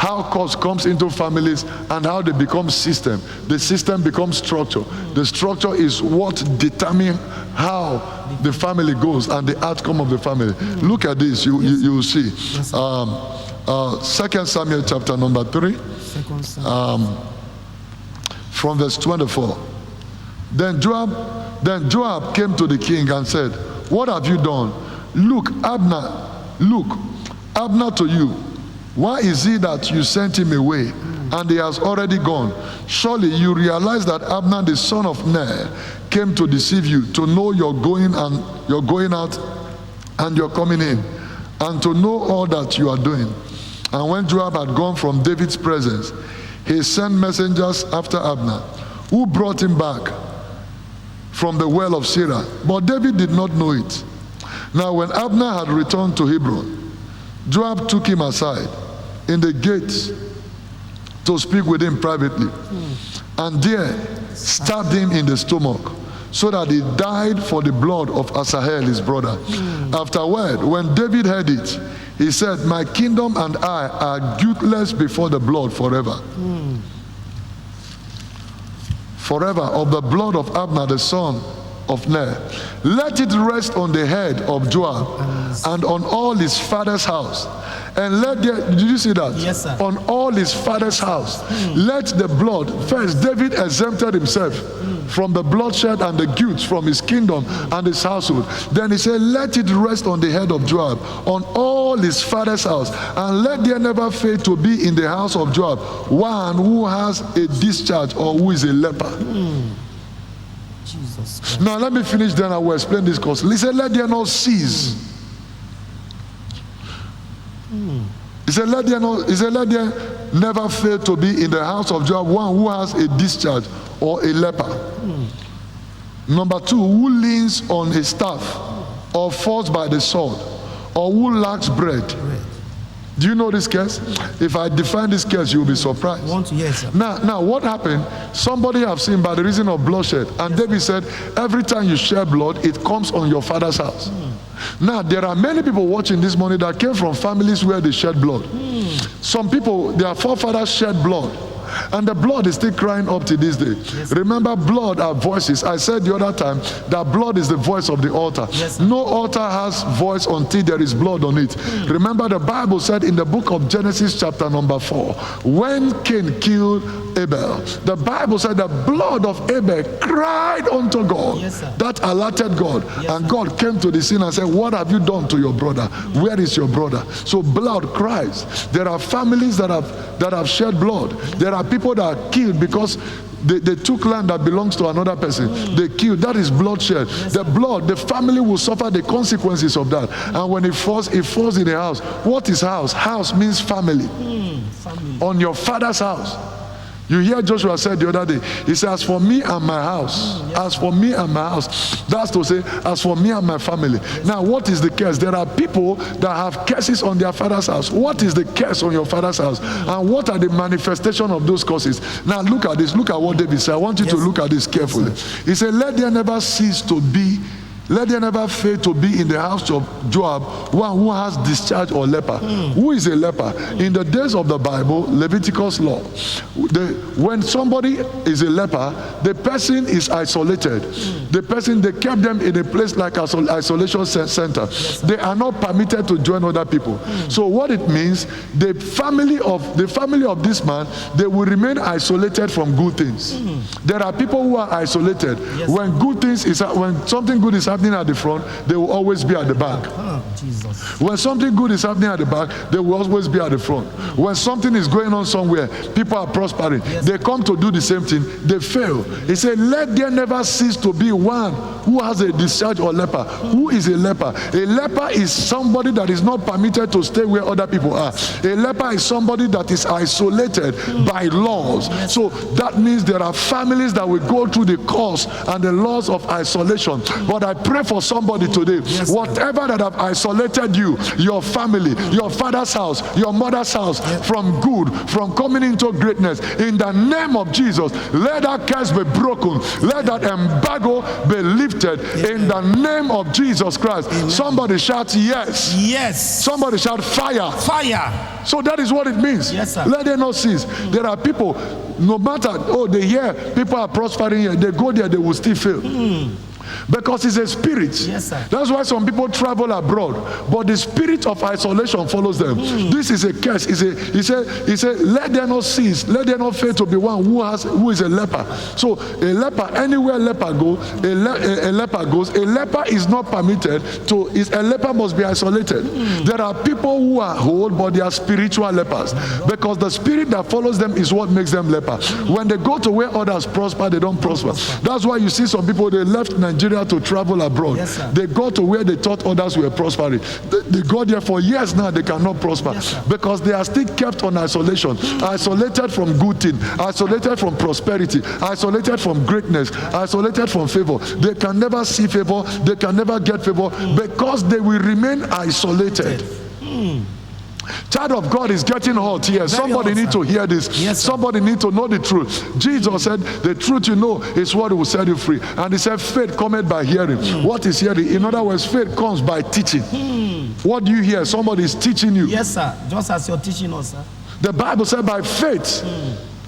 how cause comes into families and how they become system. The system becomes structure. The structure is what determines how the family goes and the outcome of the family. Look at this, you will see. 2 Samuel chapter number 3, from verse 24. Then Joab came to the king and said, "What have you done? Look, Abner to you. Why is it that you sent him away, and he has already gone? Surely you realize that Abner the son of Ner came to deceive you, to know your going out and your coming in, and to know all that you are doing." And when Joab had gone from David's presence, he sent messengers after Abner, who brought him back from the well of Sirah. But David did not know it. Now when Abner had returned to Hebron, Joab took him aside in the gates to speak with him privately, and there stabbed him in the stomach, so that he died for the blood of Asahel his brother. Afterward, when David heard it, he said, "My kingdom and I are guiltless before the blood forever. Forever of the blood of Abner the son of Ner. Let it rest on the head of Joab and on all his father's house." And did you see that? Yes, sir. On all his father's house. Let the blood, first David exempted himself from the bloodshed and the guilt from his kingdom and his household. Then he said, "Let it rest on the head of Joab, on all his father's house, and let there never fail to be in the house of Joab one who has a discharge or who is a leper." Jesus Christ. Now let me finish, then I will explain this course. He said, "Let there not cease." He said, let there never fail to be in the house of Joab one who has a discharge or a leper. Number 2, who leans on a staff or falls by the sword, or who lacks bread. Do you know this case? If I define this case, you'll be surprised. Yes, now, what happened? Somebody have seen by the reason of bloodshed, and David said, every time you shed blood, it comes on your father's house. Now, there are many people watching this morning that came from families where they shed blood. Some people, their forefathers shed blood, and the blood is still crying up to this day. Remember, blood are voices. I said the other time that blood is the voice of the altar. No altar has voice until there is blood on it. Remember, the Bible said in the book of Genesis chapter number 4, when Cain killed Abel, the Bible said the blood of Abel cried unto God. That alerted God, and God came to the scene and said, "What have you done to your brother? Where is your brother?" So blood cries. There are families that have shed blood. There are people that are killed because they took land that belongs to another person. They killed. That is bloodshed. The blood, the family will suffer the consequences of that. And when it falls in a house. What is house? House means family. On your father's house. You hear Joshua said the other day, he said, "As for me and my house," as for me and my house. That's to say, as for me and my family. Now, what is the curse? There are people that have curses on their father's house. What is the curse on your father's house? And what are the manifestation of those curses? Now, look at this. Look at what David said. I want you to look at this carefully. He said, let there never fail to be in the house of Joab one who has discharge or leper. Who is a leper? In the days of the Bible, Leviticus law, when somebody is a leper, the person is isolated. The person, they kept them in a place like an isolation center. They are not permitted to join other people. So what it means, the family of this man, they will remain isolated from good things. There are people who are isolated. When something good is happening at the front, they will always be at the back. When something good is happening at the back, they will always be at the front. When something is going on somewhere, people are prospering. They come to do the same thing, they fail. He said, let there never cease to be one who has a discharge or leper. Who is a leper? A leper is somebody that is not permitted to stay where other people are. A leper is somebody that is isolated by laws. So that means there are families that will go through the course and the laws of isolation. But I pray for somebody today. Yes, Whatever that have isolated you, your family, your father's house, your mother's house, from good, from coming into greatness, in the name of Jesus, let that curse be broken. Let that embargo be lifted in the name of Jesus Christ. Somebody shout yes. Yes. Somebody shout fire. Fire. So that is what it means. Yes, sir. Let them not cease. There are people, no matter, they hear people are prospering here, they go there, they will still fail. Because it's a spirit. Yes, sir. That's why some people travel abroad, but the spirit of isolation follows them. This is a curse. He said, let them not cease, let them not fail to be one who is a leper. So a leper, anywhere leper goes, a leper is not permitted to. A leper must be isolated. There are people who are whole, but they are spiritual lepers, because the spirit that follows them is what makes them leper. When they go to where others prosper, they don't prosper. That's why you see some people, they left Nigeria to travel abroad. Yes, they go to where they thought others were prospering. They go there for years now, they cannot prosper. Yes, because they are still kept on isolation, isolated from good thing, isolated from prosperity, isolated from greatness, isolated from favor. They can never see favor, they can never get favor, because they will remain isolated. Child of God is getting hot here. Somebody need to hear this. Yes, somebody need to know the truth. Jesus said, the truth you know is what will set you free. And he said, faith cometh by hearing. What is hearing? In other words, faith comes by teaching. What do you hear? Somebody is teaching you. Yes, sir. Just as you're teaching us, sir. The Bible said by faith.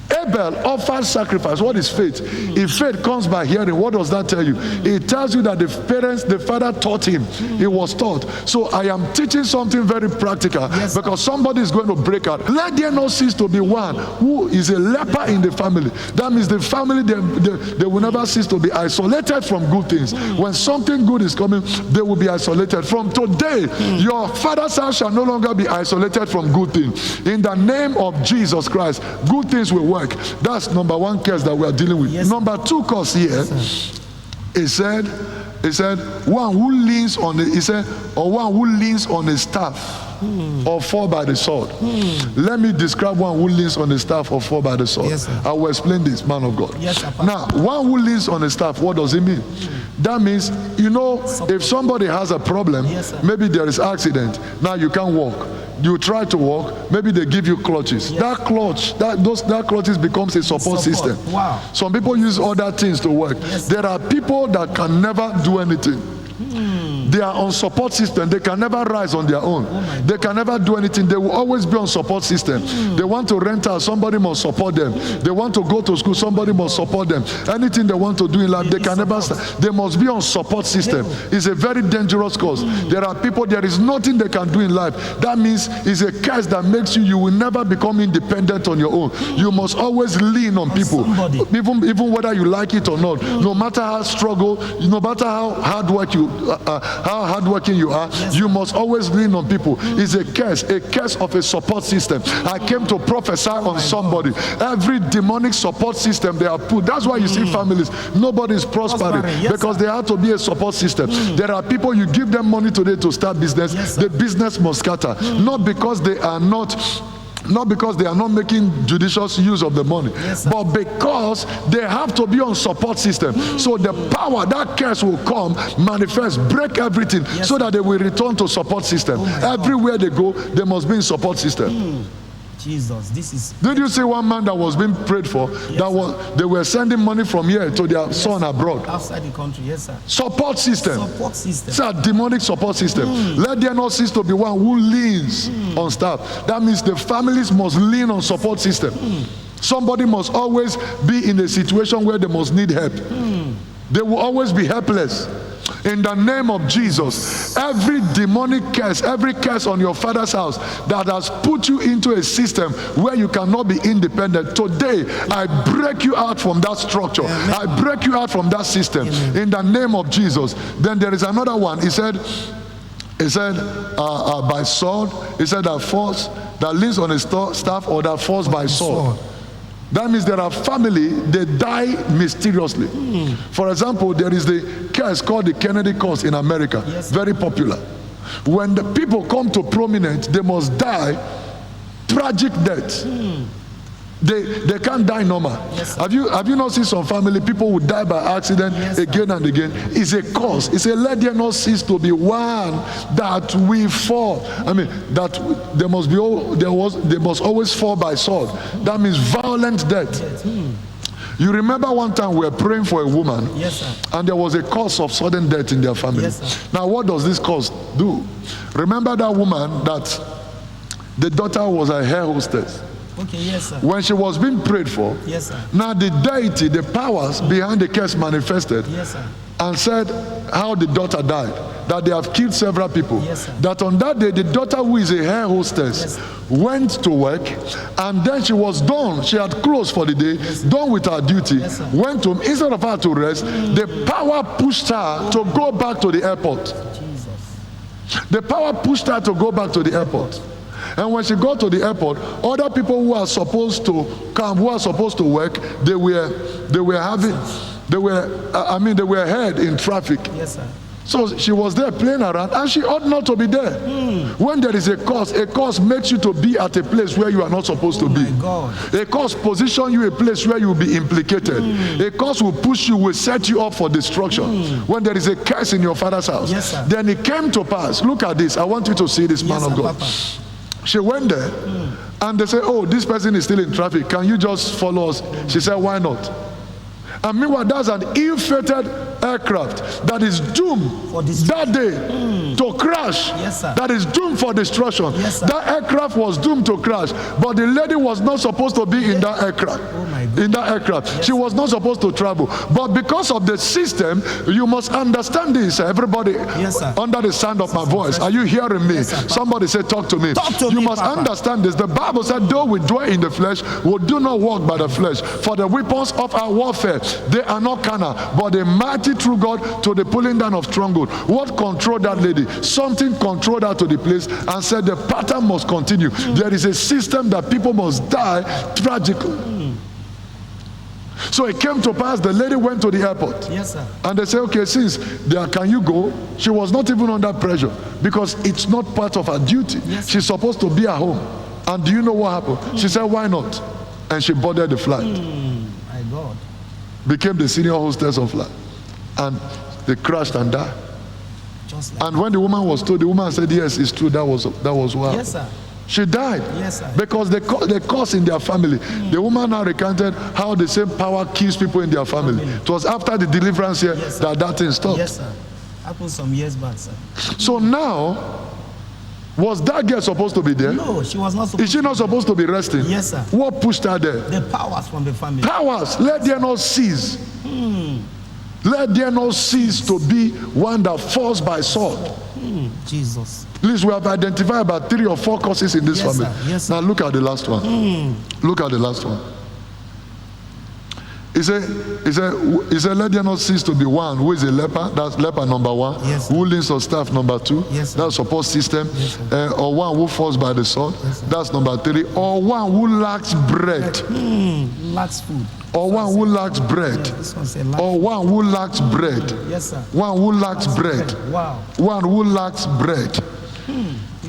Abel offered sacrifice. What is faith? If faith comes by hearing, what does that tell you? It tells you that the father taught him. He was taught. So I am teaching something very practical, because somebody is going to break out. Let there not cease to be one who is a leper in the family. That means the family, they will never cease to be isolated from good things. When something good is coming, they will be isolated. From today, your father's house shall no longer be isolated from good things. In the name of Jesus Christ, good things will work. That's number one curse that we are dealing with. Number two curse here, he said one who leans on it, he said, or one who leans on a staff or fall by the sword. Let me describe one who leans on the staff or fall by the sword. I will explain this, man of God. Now, one who leans on a staff, what does it mean? That means, if somebody has a problem, maybe there is accident, now you can't walk. You try to walk, maybe they give you clutches. That clutches becomes a support system. Wow. Some people use other things to work. There are people that can never do anything. They are on support system. They can never rise on their own. They can never do anything. They will always be on support system. They want to rent out, somebody must support them. They want to go to school, somebody must support them. Anything they want to do in life, they can never start. They must be on support system. It's a very dangerous cause. There are people, there is nothing they can do in life. That means it's a curse that makes you will never become independent on your own. You must always lean on people. Even whether you like it or not. No matter how struggle, no matter how hardworking you are, you must always lean on people. It's a curse of a support system. I came to prophesy on somebody. Every demonic support system they are put. That's why you see families, nobody is prospering, because there had to be a support system. There are people, you give them money today to start business, the business must scatter. Not because they are not making judicious use of the money, but because they have to be on support system. So the power, that curse will come, manifest, break everything, so that they will return to support system. Everywhere they go, they must be in support system. Jesus, this is. Did you see one man that was being prayed for? They were sending money from here to their son abroad. Outside the country, yes, sir. Support system. Support system. It's a demonic support system. Let there not cease to be one who leans on staff. That means the families must lean on support system. Somebody must always be in a situation where they must need help. They will always be helpless. In the name of Jesus, every demonic curse, every curse on your father's house that has put you into a system where you cannot be independent, today I break you out from that structure. I break you out from that system. In the name of Jesus. Then there is another one. He said by sword. He said that force that leans on a staff, or that falls by sword. That means there are family, they die mysteriously. For example, there is the curse called the Kennedy curse in America. Very popular. When the people come to prominence, they must die tragic death. They can't die normal. Yes, sir. Have you not seen some family, people who die by accident Yes, sir. again and again? It's a cause. It's a let there not cease to be one that we fall. I mean, that they must always fall by sword. That means violent death. You remember one time we were praying for a woman, Yes, sir. and there was a cause of sudden death in their family. Yes, sir. Now, what does this cause do? Remember that woman that the daughter was a hair hostess. Okay, yes, sir. When she was being prayed for, Yes, sir. now the deity, the powers behind the curse manifested Yes, sir. and said how the daughter died, that they have killed several people. Yes, sir. That on that day, the daughter, who is a hair hostess, Yes, sir. went to work, and then she was done. She had closed for the day, done with her duty, Yes, sir. went home. Instead of her to rest, the power pushed her to go back to the airport. Jesus. The power pushed her to go back to the airport. And when she got to the airport, other people who are supposed to come, who are supposed to work, they were ahead in traffic. Yes, sir. So she was there playing around, and she ought not to be there. When there is a cause makes you to be at a place where you are not supposed to be. My God. A cause position you a place where you will be implicated. A cause will push you, will set you up for destruction. When there is a curse in your father's house, Yes, sir. then it came to pass. Look at this. I want you to see this man Yes, of sir, God. Papa. She went there, and they said, "Oh, this person is still in traffic. Can you just follow us?" She said, "Why not?" And meanwhile, that's an ill-fated aircraft that is doomed For destruction. that day to crash. Yes, sir. That is doomed for destruction. Yes, sir. That aircraft was doomed to crash, but the lady was not supposed to be in that aircraft. Oh, my God. In that aircraft, she was not supposed to travel. But because of the system, you must understand this. Everybody, Yes, sir. under the sound of my voice, are you hearing me? Yes, sir, Papa. Somebody say, "Talk to me." Talk to you me, must Papa. understand this. The Bible said, "Though we dwell in the flesh, we do not walk by the flesh. For the weapons of our warfare, they are not carnal, but they mighty through God to the pulling down of stronghold." What controlled that lady? Something controlled her to the place and said the pattern must continue. There is a system that people must die tragically. So it came to pass, the lady went to the airport. Yes, sir. And they said, "Okay, since there, can you go?" She was not even under pressure because it's not part of her duty. Yes. She's supposed to be at home. And do you know what happened? She said, "Why not?" And she boarded the flight. My God. Became the senior hostess of flight. And they crashed and died. Just like And when the woman was told, the woman said, "Yes, it's true. That was what happened." Yes, sir. She died. Yes, sir. Because the cause in their family. The woman now recounted how the same power kills people in their family. It was after the deliverance here Yes, sir. that thing stopped. Yes, sir. Happened some years back, sir. So now, was that girl supposed to be there? No, she was not supposed Is she not supposed to be resting? Yes, sir. What pushed her there? The powers from the family. Powers. Let there not cease. Let there not cease to be one that falls by sword. Jesus. Please, we have identified about 3 or 4 causes in this Yes, family. sir. Yes, sir. Now look at the last one. Look at the last one. He said, let there not cease to be one who is a leper. That's leper number 1. Yes, sir. Who leans on staff number 2. Yes, sir. That's support system. Yes, sir. Or one who falls by the sword. Yes, sir. That's number 3. Or one who lacks bread. Lacks food. Or one who lacks bread. This one said lack. Or one who lacks bread. Yes, sir. One who lacks bread. Wow. One who lacks bread.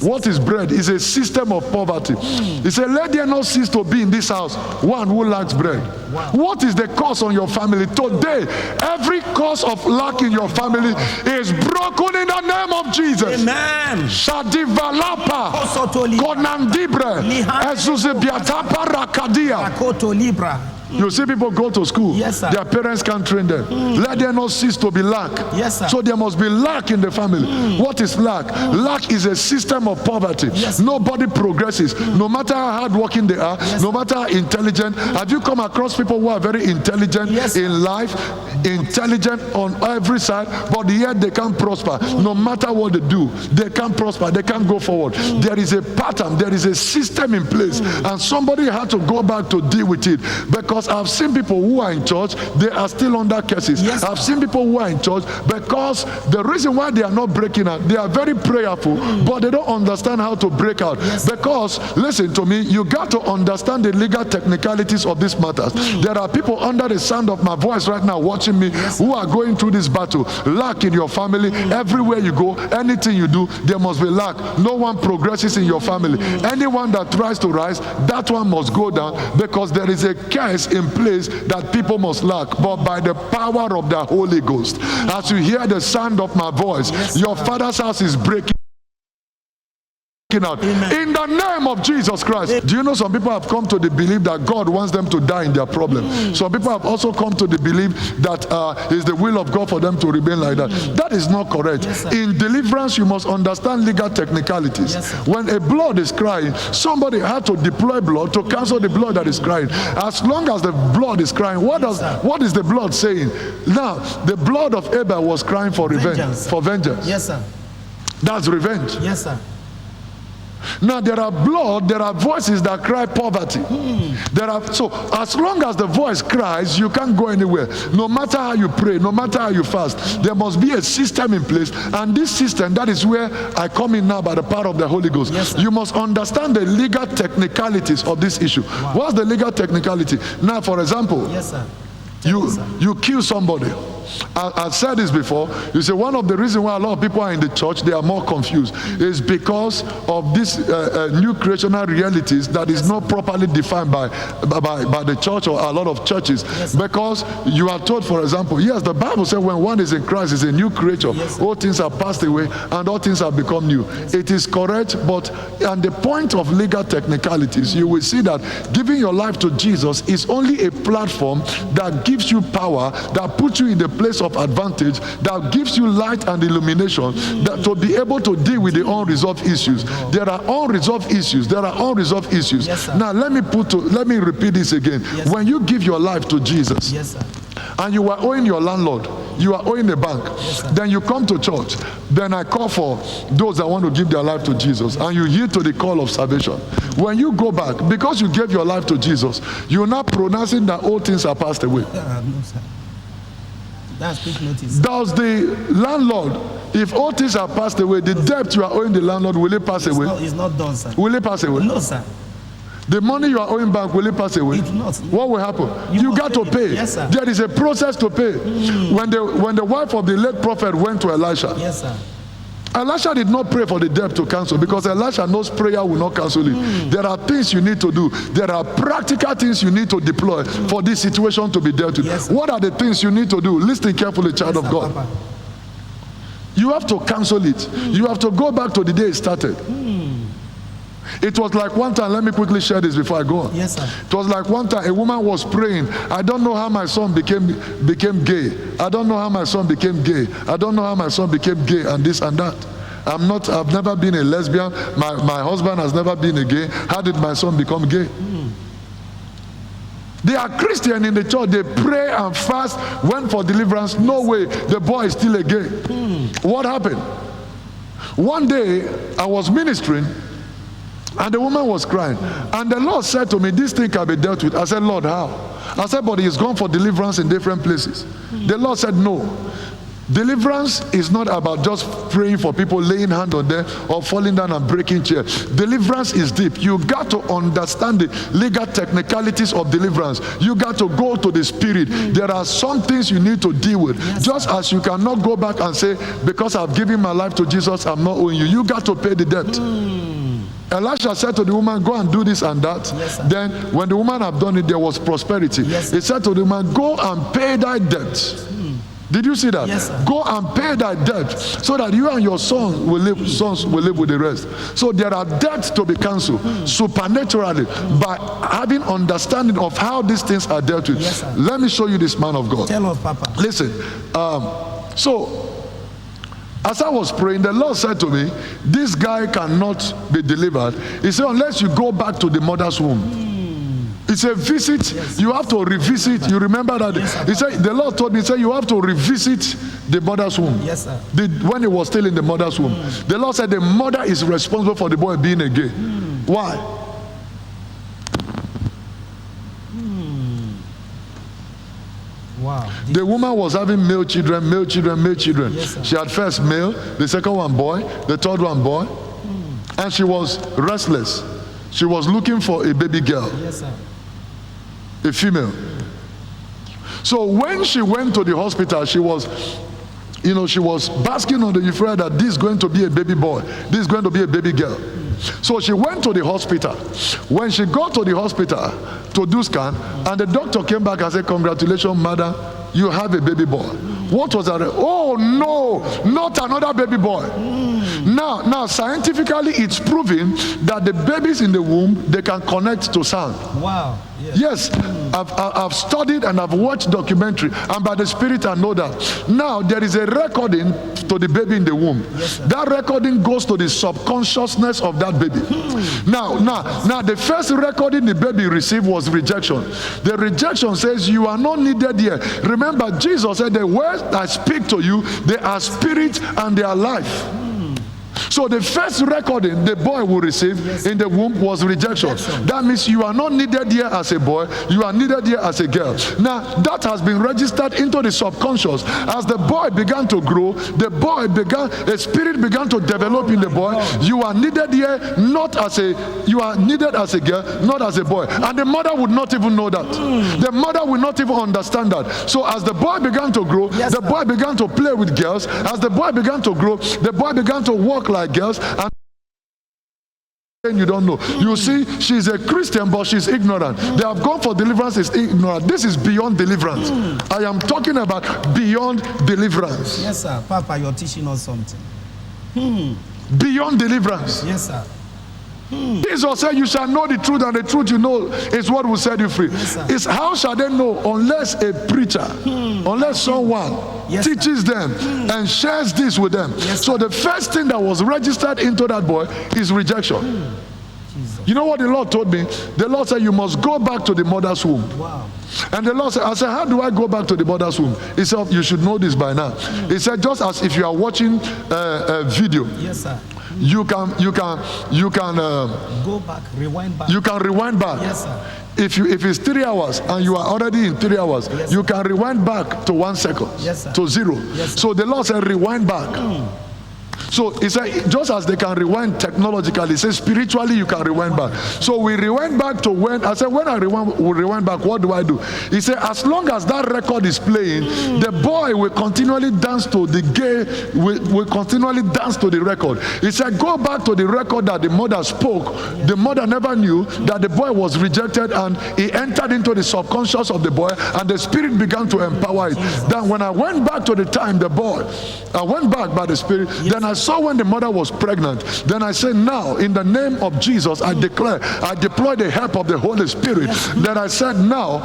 What is bread? It's a system of poverty. He said, let there not cease to be in this house one who lacks bread. Wow. What is the curse on your family? Today, every curse of lack in your family is broken in the name of Jesus. Amen. Shadivalapa, Kosoto Libra. Konandibre, Ezuzebiatapa Rakadia. Koto Libra. You see people go to school. Yes, sir. Their parents can't train them. Let there not cease to be lack. Yes, sir. So there must be lack in the family. What is lack? Lack is a system of poverty. Yes. Nobody progresses. No matter how hardworking they are, Yes, no matter how intelligent. Have you come across people who are very intelligent Yes, sir. in life? Intelligent on every side, but yet they can't prosper. No matter what they do, they can't prosper. They can't go forward. There is a pattern. There is a system in place. And somebody had to go back to deal with it. Because Because I've seen people who are in church, they are still under curses. Yes, I've seen people who are in church because the reason why they are not breaking out, they are very prayerful, but they don't understand how to break out. Yes, because, listen to me, you got to understand the legal technicalities of these matters. There are people under the sound of my voice right now watching me who are going through this battle. Lack in your family, everywhere you go, anything you do, there must be lack. No one progresses in your family. Anyone that tries to rise, that one must go down, because there is a curse in place that people must lack. But by the power of the Holy Ghost, as you hear the sound of my voice, your father's house is breaking out. In the name of Jesus Christ. Do you know some people have come to the belief that God wants them to die in their problem? Some people have also come to the belief that it's the will of God for them to remain like that. That is not correct. In deliverance, you must understand legal technicalities. When a blood is crying, somebody had to deploy blood to cancel the blood that is crying. As long as the blood is crying, what is the blood saying? Now, the blood of Abel was crying for revenge, for vengeance. Yes, sir. That's revenge. Yes, sir. Now there are voices that cry poverty. So as long as the voice cries, you can't go anywhere. No matter how you pray, no matter how you fast, there must be a system in place. And this system, that is where I come in now by the power of the Holy Ghost. Yes, you must understand the legal technicalities of this issue. Wow. What's the legal technicality? Now, for example, Yes, sir. you kill somebody. I've said this before. You say one of the reasons why a lot of people are in the church, they are more confused, is because of these new creational realities that is not properly defined by the church or a lot of churches. Because you are told, for example, yes, the Bible says when one is in Christ is a new creature. All things are passed away and all things have become new. It is correct, but on the point of legal technicalities, you will see that giving your life to Jesus is only a platform that gives you power, that puts you in the place of advantage, that gives you light and illumination, that to be able to deal with the unresolved issues. There are unresolved issues. There are unresolved issues. Now let me repeat this again. When you give your life to Jesus, and you are owing your landlord, you are owing the bank, then you come to church, then I call for those that want to give their life to Jesus, and you yield to the call of salvation. When you go back, because you gave your life to Jesus, you're not pronouncing that all things are passed away. No, sir. That's quick notice. Does the landlord, if all things are passed away, the debt you are owing the landlord, will it pass away? It's not done, sir. Will it pass away? No, sir. The money you are owing bank, will it pass away? It will not. What will happen? You got to pay. Yes, sir. There is a process to pay. When the wife of the late prophet went to Elisha, Yes, sir. Elisha did not pray for the debt to cancel, because Elisha knows prayer will not cancel it. There are things you need to do. There are practical things you need to deploy for this situation to be dealt with. Yes, what are the things you need to do? Listen carefully, child of God. Papa. You have to cancel it. You have to go back to the day it started. It was like one time, let me quickly share this before I go on. Yes, sir. It was like one time a woman was praying, I don't know how my son became gay. I don't know how my son became gay. I don't know how my son became gay, and this and that. I've never been a lesbian. My husband has never been a gay. How did my son become gay? They are Christian in the church. They pray and fast, went for deliverance. No way, the boy is still a gay. What happened? One day, I was ministering, and the woman was crying. And the Lord said to me, this thing can be dealt with. I said, Lord, how? I said, but he's gone for deliverance in different places. The Lord said, no. Deliverance is not about just praying for people, laying hand on them, or falling down and breaking chairs. Deliverance is deep. You got to understand the legal technicalities of deliverance. You got to go to the spirit. There are some things you need to deal with. Just as you cannot go back and say, because I've given my life to Jesus, I'm not owing you. You got to pay the debt. Elisha said to the woman, go and do this and that. Then when the woman had done it, there was prosperity. He said to the woman, go and pay thy debt. Did you see that? Yes, sir. Go and pay thy debt, so that you and your sons will live with the rest. So there are debts to be cancelled supernaturally by having understanding of how these things are dealt with. Yes, sir. Let me show you this man of God. Tell us, Papa. Listen, so as I was praying, the Lord said to me, this guy cannot be delivered. He said, unless you go back to the mother's womb. It's a visit. You have to revisit. You remember that? He said, the Lord told me, he said, you have to revisit the mother's womb. Yes, sir. When he was still in the mother's womb. The Lord said the mother is responsible for the boy being a gay. Why? Wow. The woman was having male children, male children, male children. Yes, sir. She had first male, the second one boy, the third one boy. And she was restless. She was looking for a baby girl, Yes, sir. a female. So when she went to the hospital, she was basking on the euphoria that this is going to be a baby boy, this is going to be a baby girl. So she went to the hospital. When she got to the hospital to do scan, and the doctor came back and said, "Congratulations, madam, you have a baby boy." What was that? Oh no, not another baby boy. Now scientifically it's proven that the babies in the womb, they can connect to sound. Wow. Yes. Yes, I've studied and I've watched documentary, and by the Spirit I know that. Now there is a recording to the baby in the womb. Yes, sir. That recording goes to the subconsciousness of that baby. Now the first recording the baby received was rejection. The rejection says, "You are not needed here." Remember, Jesus said, "The words I speak to you, they are spirit and they are life." So the first recording the boy will receive in the womb was rejection. That means you are not needed here as a boy, you are needed here as a girl. Now that has been registered into the subconscious. As the boy began to grow, a spirit began to develop in the boy. You are needed here, you are needed as a girl, not as a boy. And the mother would not even know that. The mother will not even understand that. So as the boy began to grow, the boy began to play with girls. As the boy began to grow, the boy began to walk like girls, and you don't know. You see, she's a Christian, but she's ignorant. They have gone for deliverance, is ignorant. This is beyond deliverance. I am talking about beyond deliverance. Yes, sir. Papa, you're teaching us something. Beyond deliverance. Yes, sir. Jesus said, "You shall know the truth, and the truth you know is what will set you free." Yes, sir. It's how shall they know unless a preacher, unless someone teaches them and shares this with them. Yes, so the first thing that was registered into that boy is rejection. You know what the Lord told me? The Lord said, "You must go back to the mother's womb." Wow. And the Lord said, I said, "How do I go back to the mother's womb?" He said, "You should know this by now." He said, "Just as if you are watching a video, Yes, sir. you can Go back, rewind back. you can rewind back. Yes, sir. If it's 3 hours and you are already in 3 hours, Yes, you sir. can rewind back to 1 second, Yes, sir. to 0. Yes, sir. So the Lord said, "Rewind back." So he said, just as they can rewind technologically, he says spiritually you can rewind back. So we rewind back to when I said, when I rewind back, what do I do? He said, as long as that record is playing, the boy will continually dance to the will continually dance to the record. He said, go back to the record that the mother spoke. The mother never knew that the boy was rejected, and he entered into the subconscious of the boy, and the spirit began to empower it. Then when I went back to the time, I went back by the Spirit. Then I saw when the mother was pregnant. Then I said, now in the name of Jesus, I declare, I deploy the help of the Holy Spirit. Then I said, now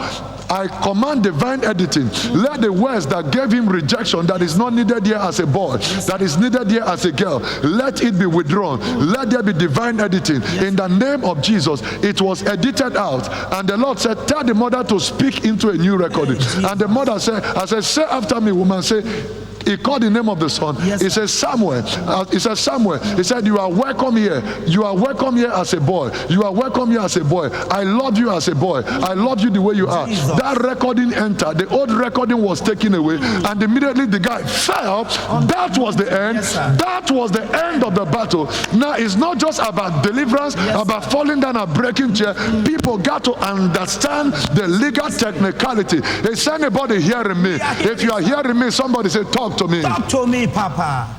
I command divine editing. Let the words that gave him rejection, that is not needed here as a boy, that is needed here as a girl, let it be withdrawn. Let there be divine editing. In the name of Jesus, it was edited out. And the Lord said, tell the mother to speak into a new recording. And the mother said, I said, say after me, woman. Say, he called the name of the son. He said, Samuel. He said, Samuel. He said, you are welcome here. You are welcome here as a boy. You are welcome here as a boy. I love you as a boy. I love you the way you are. Jesus. That recording entered. The old recording was taken away. And immediately the guy fell. That was the end. Yes, sir. That was the end of the battle. Now it's not just about deliverance, about falling down and breaking chair. People got to understand the legal technicality. Is anybody hearing me? If you are hearing me, somebody say, talk to me. Talk to me, Papa.